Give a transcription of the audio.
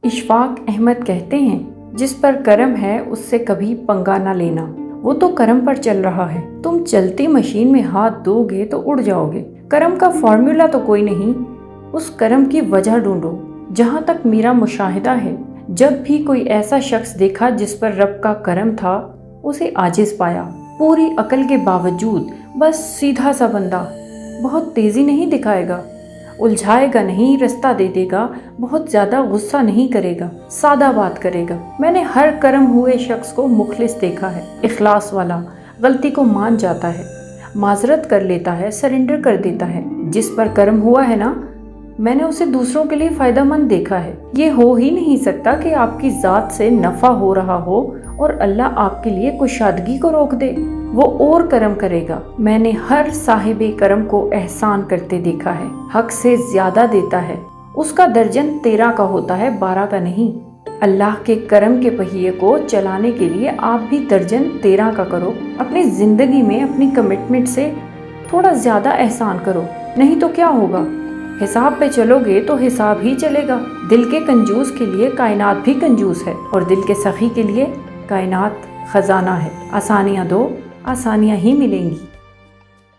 اشفاق احمد کہتے ہیں، جس پر کرم ہے اس سے کبھی پنگا نہ لینا، وہ تو کرم پر چل رہا ہے۔ تم چلتی مشین میں ہاتھ دو گے تو اڑ جاؤ گے۔ کرم کا فارمولا تو کوئی نہیں، اس کرم کی وجہ ڈھونڈو۔ جہاں تک میرا مشاہدہ ہے، جب بھی کوئی ایسا شخص دیکھا جس پر رب کا کرم تھا، اسے عاجز پایا، پوری عقل کے باوجود۔ بس سیدھا سا بندہ، بہت تیزی نہیں دکھائے گا، الجھائے گا نہیں، رستہ دے دے گا، بہت زیادہ غصہ نہیں کرے گا، سادہ بات کرے گا۔ میں نے ہر کرم ہوئے شخص کو مخلص دیکھا ہے، اخلاص والا، غلطی کو مان جاتا ہے، معذرت کر لیتا ہے، سرنڈر کر دیتا ہے۔ جس پر کرم ہوا ہے نا، میں نے اسے دوسروں کے لیے فائدہ مند دیکھا ہے۔ یہ ہو ہی نہیں سکتا کہ آپ کی ذات سے نفع ہو رہا ہو اور اللہ آپ کے لیے کشادگی کو روک دے۔ وہ اور کرم کرے گا۔ میں نے ہر صاحب کرم کو احسان کرتے دیکھا ہے، حق سے زیادہ دیتا ہے۔ اس کا درجن 13 کا ہوتا ہے، 12 کا نہیں۔ اللہ کے کرم کے پہیے کو چلانے کے لیے آپ بھی درجن 13 کا کرو۔ اپنی زندگی میں اپنی کمٹمنٹ سے تھوڑا زیادہ احسان کرو، نہیں تو کیا ہوگا؟ حساب پہ چلو گے تو حساب ہی چلے گا۔ دل کے کنجوس کے لیے کائنات بھی کنجوس ہے، اور دل کے سخی کے لیے کائنات خزانہ ہے۔ آسانیاں دو، آسانیاں ہی ملیں گی۔